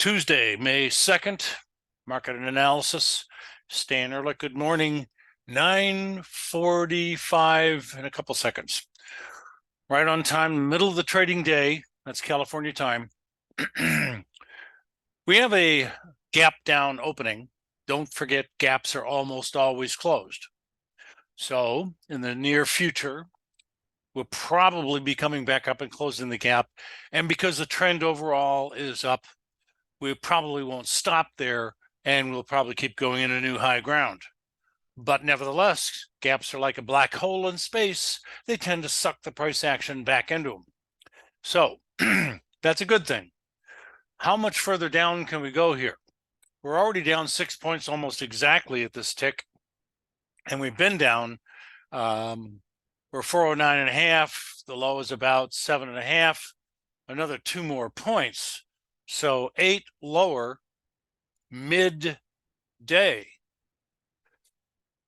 Tuesday, May 2nd, market and analysis. Staying early. Good morning. 9:45 in a couple seconds. Right on time, middle of the trading day. That's California time. We have a gap down opening. Don't forget, gaps are almost always closed. So in the near future, we'll probably be coming back up and closing the gap. And because the trend overall is up, we probably won't stop there, and we'll probably keep going into new high ground. But nevertheless, gaps are like a black hole in space. They tend to suck the price action back into them. So that's a good thing. How much further down can we go here? We're already down 6 points almost exactly at this tick. And we've been down. We're 409.5. The low is about 7.5. Another 2 more points. So 8 lower midday.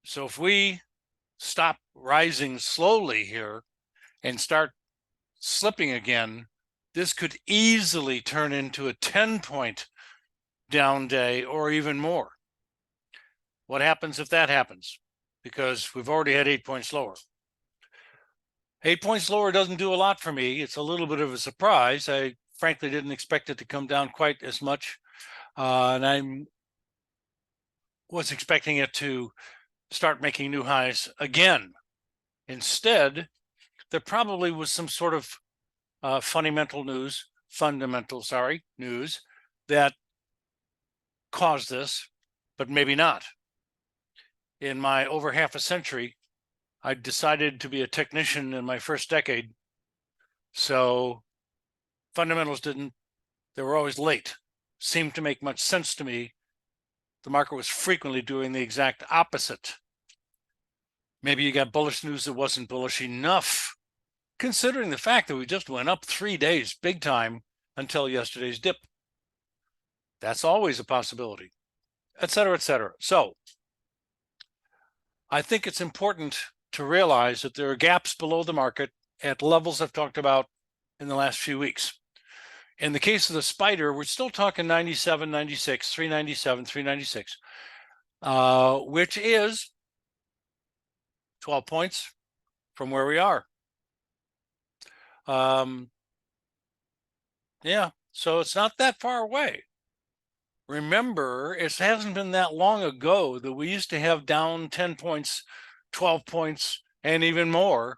So if we stop rising slowly here and start slipping again, this could easily turn into a 10-point down day or even more. What happens if that happens? Because we've already had 8 points lower. 8 points lower doesn't do a lot for me. It's a little bit of a surprise. I frankly didn't expect it to come down quite as much. And I was expecting it to start making new highs again. Instead, there probably was some sort of fundamental news that caused this, but maybe not. In my over half a century, I decided to be a technician in my first decade. So fundamentals they were always late. Seemed to make much sense to me. The market was frequently doing the exact opposite. Maybe you got bullish news that wasn't bullish enough, considering the fact that we just went up 3 days big time until yesterday's dip. That's always a possibility, et cetera, et cetera. So I think it's important to realize that there are gaps below the market at levels I've talked about in the last few weeks. In the case of the spider, we're still talking 97, 96, 397, 396, which is 12 points from where we are. Yeah, so it's not that far away. Remember, it hasn't been that long ago that we used to have down 10 points, 12 points, and even more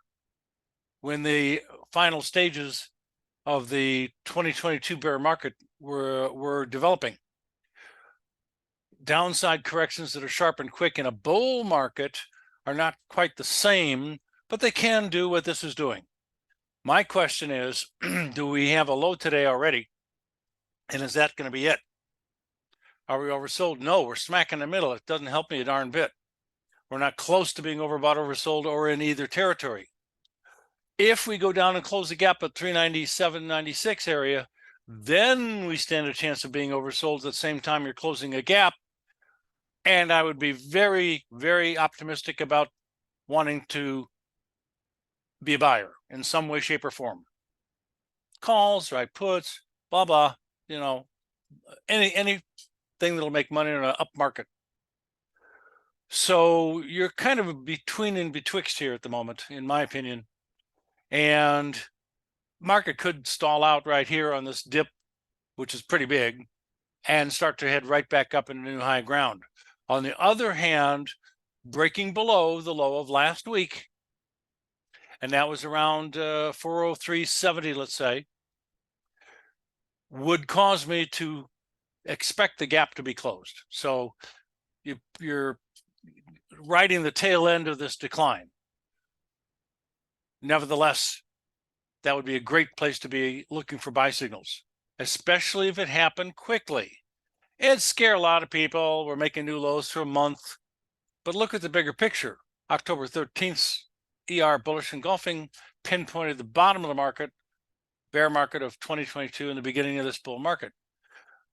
when the final stages of the 2022 bear market were developing. Downside corrections that are sharp and quick in a bull market are not quite the same, but they can do what this is doing. My question is, do we have a low today already? And is that going to be it? Are we oversold? No, we're smack in the middle. It doesn't help me a darn bit. We're not close to being overbought, oversold, or in either territory. If we go down and close the gap at 397.96 area, then we stand a chance of being oversold at the same time you're closing a gap. And I would be very, very optimistic about wanting to be a buyer in some way, shape, or form. Calls, right, puts, blah, blah, anything that'll make money in an up market. So you're kind of between and betwixt here at the moment, in my opinion. And market could stall out right here on this dip, which is pretty big, and start to head right back up into new high ground. On the other hand, breaking below the low of last week, and that was around 403.70, let's say, would cause me to expect the gap to be closed. So you're riding the tail end of this decline. Nevertheless, that would be a great place to be looking for buy signals, especially if it happened quickly. It'd scare a lot of people. We're making new lows for a month. But look at the bigger picture. October 13th, ER bullish engulfing pinpointed the bottom of the market, bear market of 2022 and the beginning of this bull market.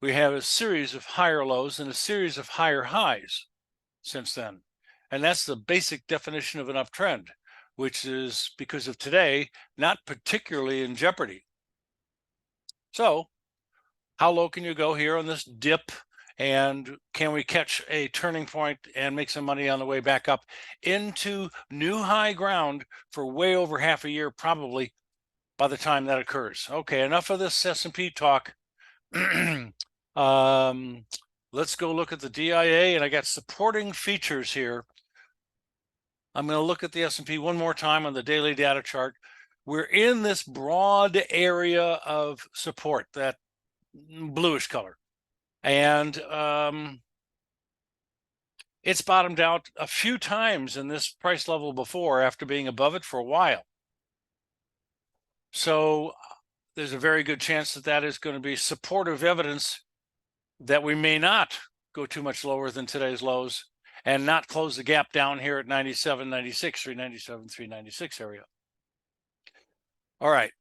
We have a series of higher lows and a series of higher highs since then. And that's the basic definition of an uptrend, which is, because of today, not particularly in jeopardy. So How low can you go here on this dip? And can we catch a turning point and make some money on the way back up into new high ground for way over half a year, probably by the time that occurs? Okay, enough of this S&P talk. Let's go look at the DIA, and I got supporting features here. I'm going to look at the S&P one more time on the daily data chart. We're in this broad area of support, that bluish color. And it's bottomed out a few times in this price level before after being above it for a while. So there's a very good chance that that is going to be supportive evidence that we may not go too much lower than today's lows and not close the gap down here at 97.96, 397, 396 area. All right.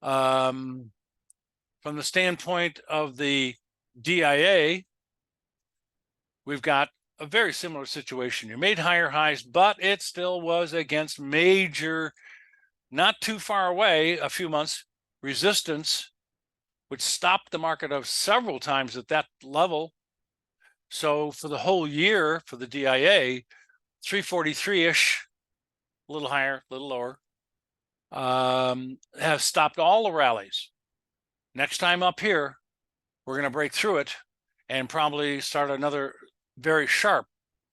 From the standpoint of the DIA, we've got a very similar situation. You made higher highs, but it still was against major, not too far away, a few months, resistance, which stopped the market of several times at that level. So for the whole year for the DIA, 343-ish, a little higher, a little lower, have stopped all the rallies. Next time up here, we're going to break through it and probably start another very sharp,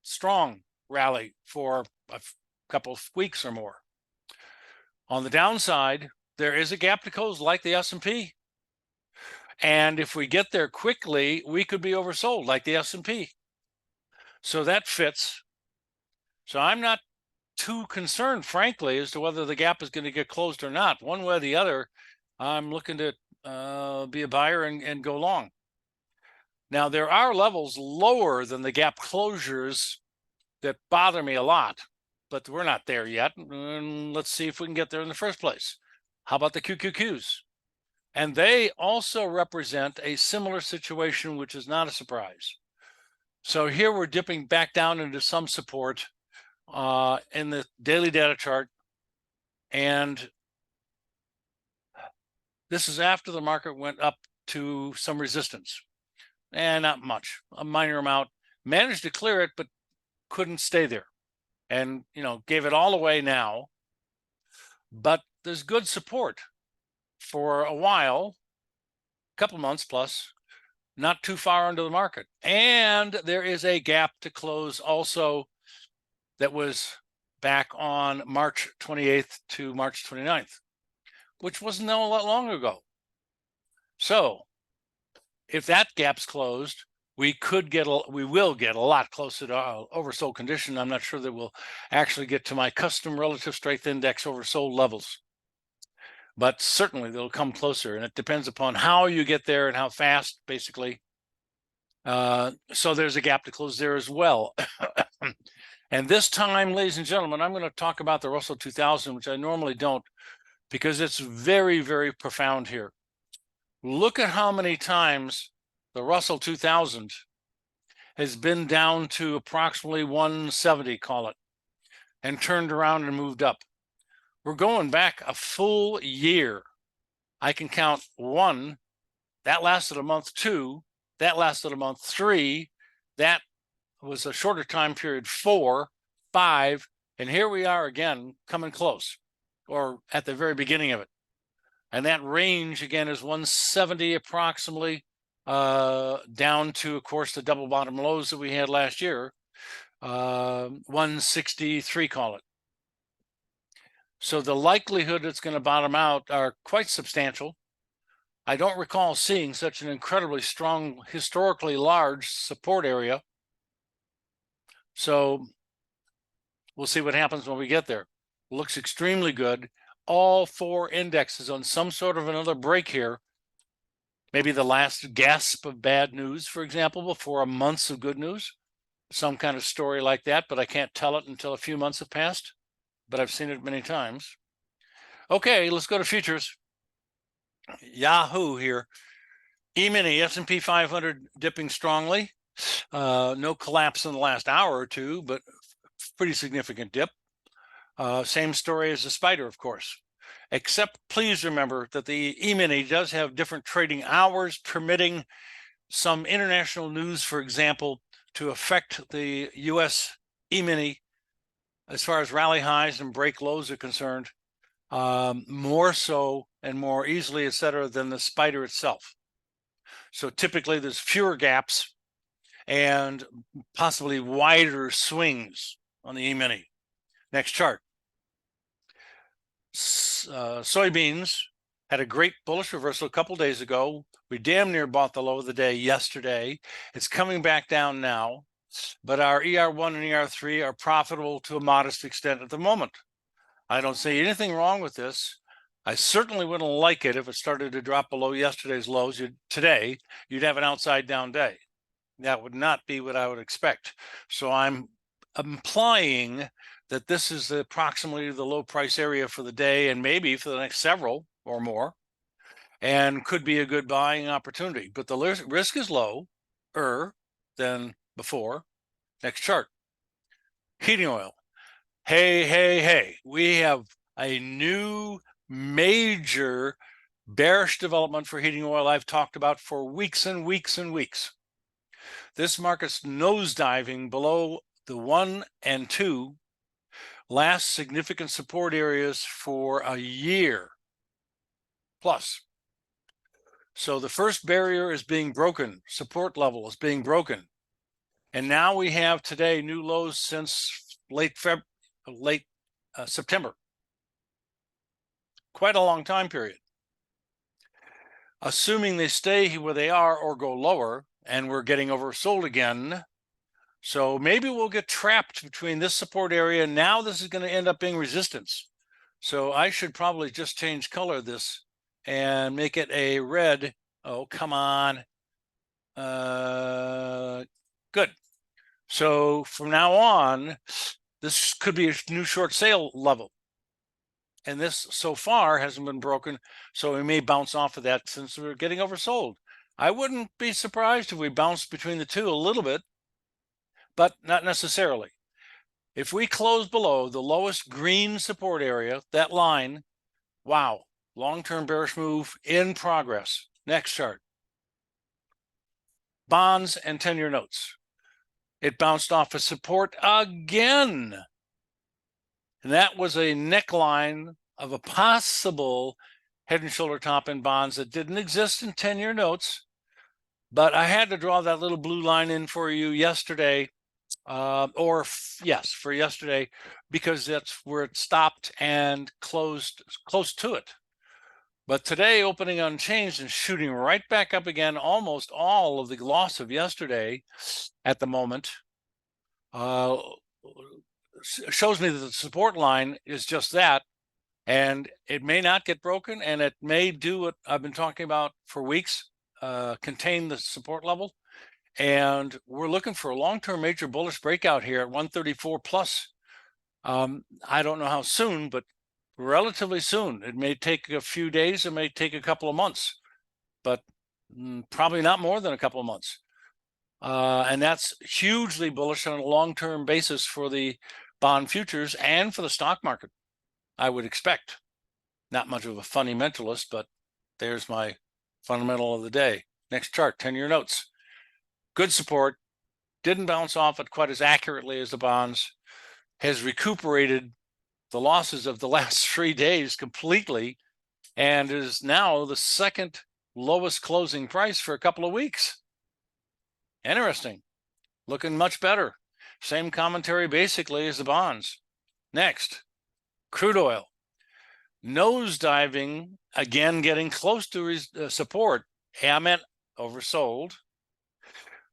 strong rally for a couple of weeks or more. On the downside, there is a gap to close like the S&P. And if we get there quickly, we could be oversold like the S&P. So that fits. So I'm not too concerned, frankly, as to whether the gap is going to get closed or not. One way or the other, I'm looking to be a buyer and go long. Now, there are levels lower than the gap closures that bother me a lot, but we're not there yet. And let's see if we can get there in the first place. How about the QQQs? And they also represent a similar situation, which is not a surprise. So here we're dipping back down into some support in the daily data chart. And this is after the market went up to some resistance. And not much, a minor amount. Managed to clear it, but couldn't stay there. And, gave it all away now. But there's good support for a while, a couple months plus, not too far under the market. And there is a gap to close also that was back on March 28th to March 29th, which wasn't a lot long ago. So if that gap's closed, we will get a lot closer to oversold condition. I'm not sure that we'll actually get to my custom relative strength index oversold levels, but certainly they'll come closer, and it depends upon how you get there and how fast, basically. So there's a gap to close there as well. And this time, ladies and gentlemen, I'm going to talk about the Russell 2000, which I normally don't, because it's very, very profound here. Look at how many times the Russell 2000 has been down to approximately 170, call it, and turned around and moved up. We're going back a full year. I can count 1, that lasted a month, 2, that lasted a month, 3, that was a shorter time period, 4, 5, and here we are again coming close, or at the very beginning of it. And that range again is 170 approximately, down to, of course, the double bottom lows that we had last year, 163, call it. So the likelihood it's going to bottom out are quite substantial. I don't recall seeing such an incredibly strong, historically large support area. So we'll see what happens when we get there. Looks extremely good. All 4 indexes on some sort of another break here. Maybe the last gasp of bad news, for example, before a month of good news. Some kind of story like that, but I can't tell it until a few months have passed. But I've seen it many times. Okay, let's go to futures. Yahoo here. E-mini, S&P 500 dipping strongly. No collapse in the last hour or two, but pretty significant dip. Same story as the spider, of course. except please remember that the E-mini does have different trading hours, permitting some international news, for example, to affect the US E-mini as far as rally highs and break lows are concerned, more so and more easily, et cetera, than the spider itself. So typically there's fewer gaps and possibly wider swings on the E-mini. Next chart. Soybeans had a great bullish reversal a couple days ago. We damn near bought the low of the day yesterday. It's coming back down now, but our ER1 and ER3 are profitable to a modest extent at the moment. I don't see anything wrong with this. I certainly wouldn't like it if it started to drop below yesterday's lows. Today, you'd have an outside down day. That would not be what I would expect. So I'm implying that this is approximately the low price area for the day and maybe for the next several or more, and could be a good buying opportunity. But the risk is lower than before. Next chart. Heating oil. Hey, we have a new major bearish development for heating oil I've talked about for weeks and weeks and weeks. This market's nosediving below the 1 and 2 last significant support areas for a year plus. So the first barrier is being broken, support level is being broken. And now we have today new lows since late September. Quite a long time period. Assuming they stay where they are or go lower, and we're getting oversold again. So maybe we'll get trapped between this support area. Now this is going to end up being resistance. So I should probably just change color this and make it a red. Oh, come on. Good. So from now on, this could be a new short sale level. And this so far hasn't been broken. So we may bounce off of that since we're getting oversold. I wouldn't be surprised if we bounced between the two a little bit, but not necessarily. If we close below the lowest green support area, that line, wow, long-term bearish move in progress. Next chart. Bonds and 10-year notes. It bounced off of support again. And that was a neckline of a possible head and shoulder top in bonds that didn't exist in 10-year notes. But I had to draw that little blue line in for you yesterday, for yesterday, because that's where it stopped and closed close to it. But today, opening unchanged and shooting right back up again, almost all of the loss of yesterday at the moment, shows me that the support line is just that, and it may not get broken, and it may do what I've been talking about for weeks, contain the support level. And we're looking for a long-term major bullish breakout here at 134 plus. I don't know how soon, but relatively soon. It may take a few days, it may take a couple of months, but probably not more than a couple of months. And that's hugely bullish on a long-term basis for the bond futures and for the stock market, I would expect. Not much of a fundamentalist, but there's my fundamental of the day. Next chart, 10-year notes. Good support, didn't bounce off it quite as accurately as the bonds, has recuperated the losses of the last 3 days completely, and is now the second lowest closing price for a couple of weeks. Interesting. Looking much better. Same commentary basically as the bonds. Next, crude oil. Nosediving, again getting close to support. I meant oversold.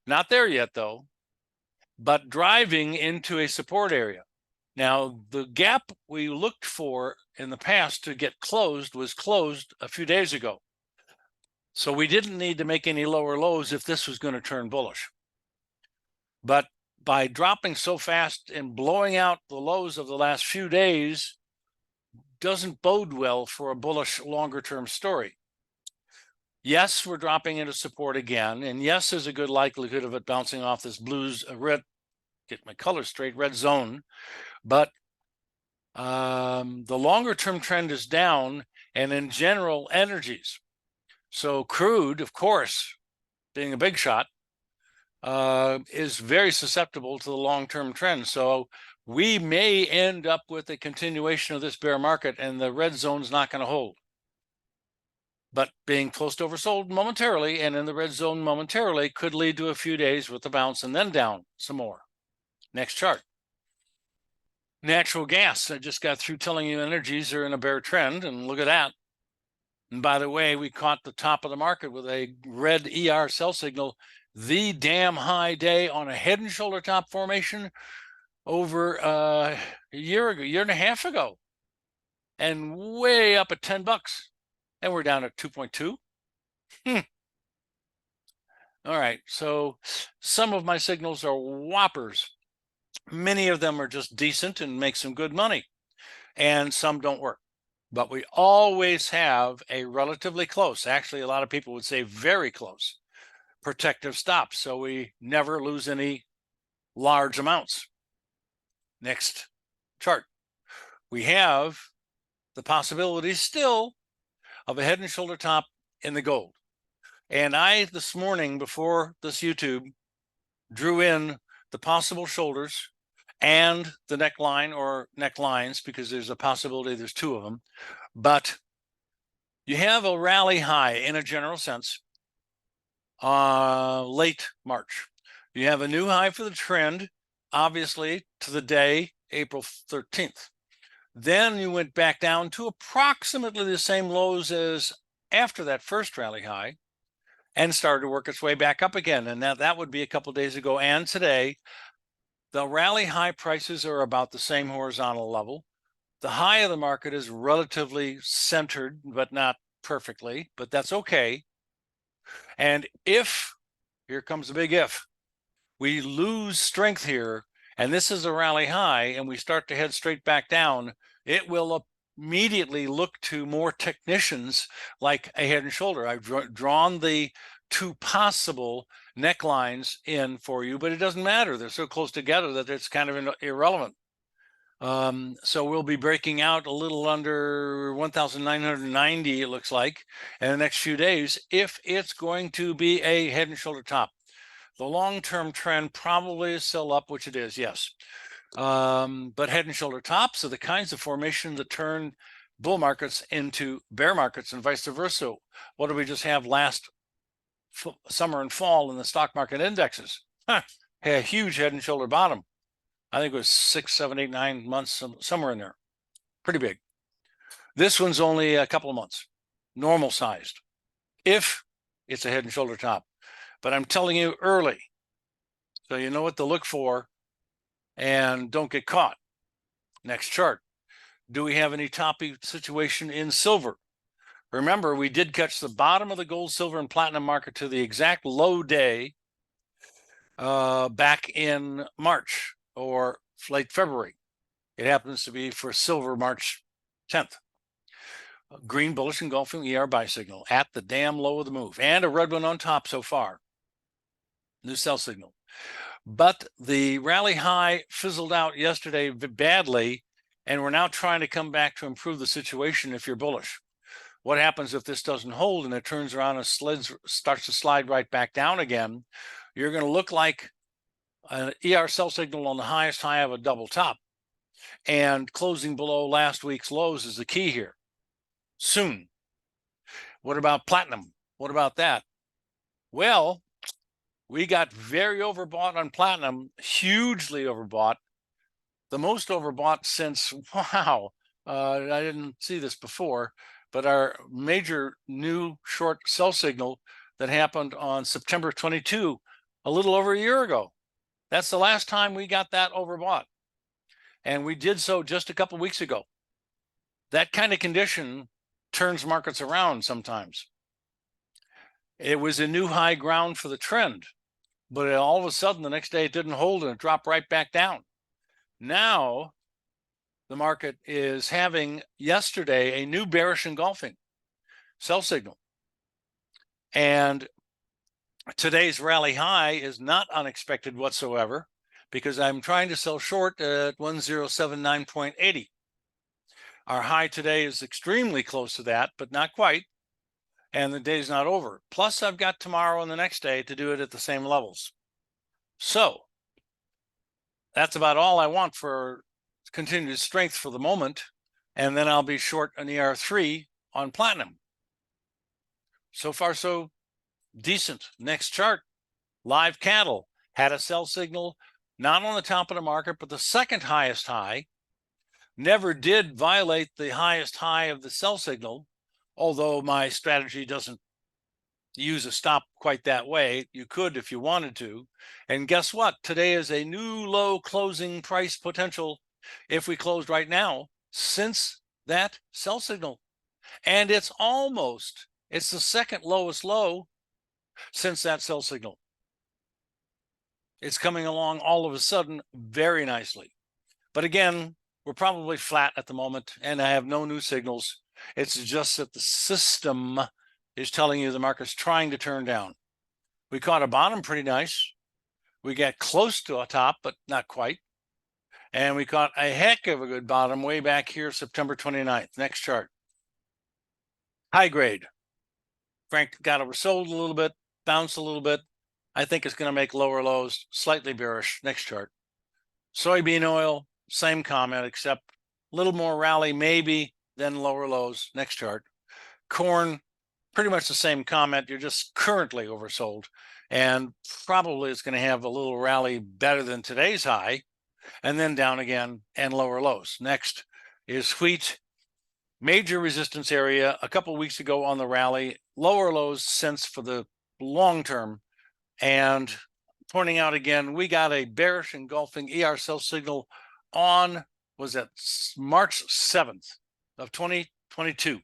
Not there yet though, but driving into a support area. Now, the gap we looked for in the past to get closed was closed a few days ago. So we didn't need to make any lower lows if this was going to turn bullish. But by dropping so fast and blowing out the lows of the last few days doesn't bode well for a bullish longer-term story. Yes, we're dropping into support again, and yes, there's a good likelihood of it bouncing off this red, get my color straight, red zone. But The longer term trend is down, and in general, energies. So crude, of course, being a big shot, is very susceptible to the long-term trend. So we may end up with a continuation of this bear market, and the red zone's not going to hold. But being close to oversold momentarily and in the red zone momentarily could lead to a few days with a bounce and then down some more. Next chart. Natural gas. I just got through telling you energies are in a bear trend, and look at that. And by the way, we caught the top of the market with a red ER sell signal, the damn high day on a head and shoulder top formation over a year and a half ago, and way up at 10 bucks. And we're down at 2.2. All right, so some of my signals are whoppers. Many of them are just decent and make some good money, and some don't work. But we always have a relatively close, actually a lot of people would say very close, protective stop, so we never lose any large amounts. Next chart. We have the possibility still of a head and shoulder top in the gold. And I, this morning before this YouTube, drew in the possible shoulders and the neckline or necklines, because there's a possibility there's two of them. But you have a rally high in a general sense, late March. You have a new high for the trend, obviously, to the day, April 13th. Then you went back down to approximately the same lows as after that first rally high and started to work its way back up again. And that would be a couple of days ago. And today, the rally high prices are about the same horizontal level. The high of the market is relatively centered, but not perfectly, but that's okay. And if, here comes the big if, we lose strength here, and this is a rally high, and we start to head straight back down, it will immediately look to more technicians like a head and shoulder. I've drawn the two possible necklines in for you, but it doesn't matter. They're so close together that it's kind of irrelevant. So we'll be breaking out a little under 1,990, it looks like, in the next few days, if it's going to be a head and shoulder top. The long-term trend probably is still up, which it is, yes. But head and shoulder tops are the kinds of formations that turn bull markets into bear markets and vice versa. What did we just have last summer and fall in the stock market indexes? Had a huge head and shoulder bottom. I think it was 6, 7, 8, 9 months, somewhere in there. Pretty big. This one's only a couple of months, normal sized, if it's a head and shoulder top. But I'm telling you early, so you know what to look for and don't get caught. Next chart. Do we have any toppy situation in silver? Remember, we did catch the bottom of the gold, silver, and platinum market to the exact low day back in March or late February. It happens to be for silver March 10th. Green bullish engulfing ER buy signal at the damn low of the move, and a red one on top so far. New sell signal. But the rally high fizzled out yesterday badly, and we're now trying to come back to improve the situation if you're bullish. What happens if this doesn't hold and it turns around and starts to slide right back down again? You're going to look like an ER sell signal on the highest high of a double top, and closing below last week's lows is the key here. Soon. What about platinum? What about that? Well, we got very overbought on platinum, hugely overbought. The most overbought since, wow, I didn't see this before, but our major new short sell signal that happened on September 22, a little over a year ago. That's the last time we got that overbought. And we did so just a couple of weeks ago. That kind of condition turns markets around sometimes. It was a new high ground for the trend, but all of a sudden the next day it didn't hold and it dropped right back down. Now the market is having yesterday a new bearish engulfing sell signal. And today's rally high is not unexpected whatsoever, because I'm trying to sell short at 1079.80. Our high today is extremely close to that, but not quite. And the day's not over. Plus, I've got tomorrow and the next day to do it at the same levels. So that's about all I want for continued strength for the moment. And then I'll be short an ER3 on platinum. So far, so decent. Next chart, live cattle had a sell signal, not on the top of the market, but the second highest high. Never did violate the highest high of the sell signal, although my strategy doesn't use a stop quite that way. You could if you wanted to. And guess what? Today is a new low closing price potential if we closed right now since that sell signal. And it's the second lowest low since that sell signal. It's coming along all of a sudden very nicely. But again, we're probably flat at the moment, and I have no new signals. It's just that the system is telling you the market's trying to turn down. We caught a bottom pretty nice. We got close to a top, but not quite. And we caught a heck of a good bottom way back here, September 29th. Next chart. High grade. Frank got oversold a little bit, bounced a little bit. I think it's going to make lower lows, slightly bearish. Next chart. Soybean oil, same comment, except a little more rally maybe than lower lows. Next chart. Corn, pretty much the same comment. You're just currently oversold, and probably it's going to have a little rally better than today's high, and then down again and lower lows. Next is wheat. Major resistance area a couple of weeks ago on the rally, lower lows since for the long term, and pointing out again, we got a bearish engulfing ER sell signal on, was that March 7th of 2022,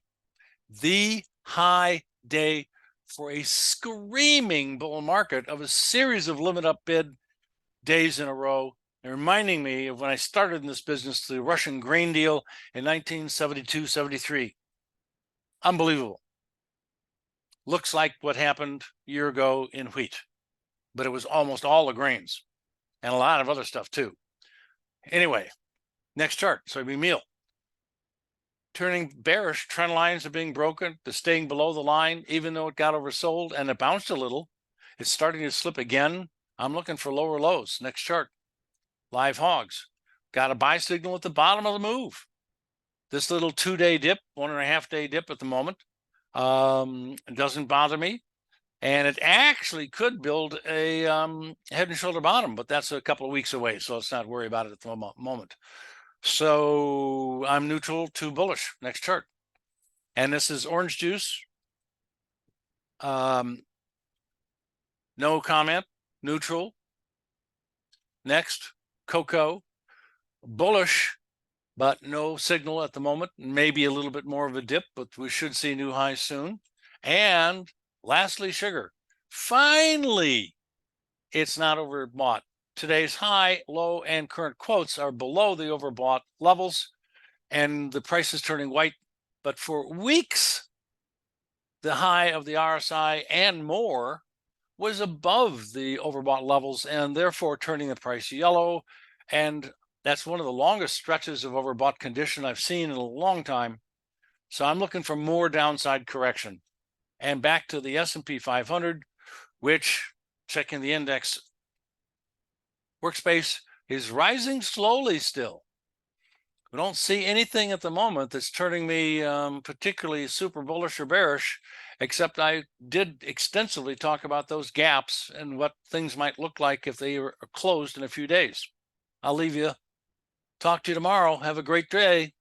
the high day for a screaming bull market of a series of limit up bid days in a row, and reminding me of when I started in this business, the Russian grain deal in 1972-73. Unbelievable. Looks like what happened a year ago in wheat, but it was almost all the grains and a lot of other stuff too. Anyway, next chart, soybean meal. Turning bearish, trend lines are being broken, to staying below the line, even though it got oversold and it bounced a little. It's starting to slip again. I'm looking for lower lows. Next chart. Live hogs. Got a buy signal at the bottom of the move. This little 2-day dip, 1.5-day dip at the moment, doesn't bother me. And it actually could build a head and shoulder bottom, but that's a couple of weeks away, so let's not worry about it at the moment. So I'm neutral to bullish. Next chart. And this is orange juice. No comment. Neutral. Next, cocoa. Bullish, but no signal at the moment. Maybe a little bit more of a dip, but we should see new highs soon. And lastly, sugar. Finally, it's not overbought. Today's high, low, and current quotes are below the overbought levels, and the price is turning white. But for weeks, the high of the RSI and more was above the overbought levels, and therefore turning the price yellow. And that's one of the longest stretches of overbought condition I've seen in a long time. So I'm looking for more downside correction. And back to the S&P 500, which, checking the index workspace, is rising slowly still. We don't see anything at the moment that's turning me particularly super bullish or bearish, except I did extensively talk about those gaps and what things might look like if they are closed in a few days. I'll leave you. Talk to you tomorrow. Have a great day.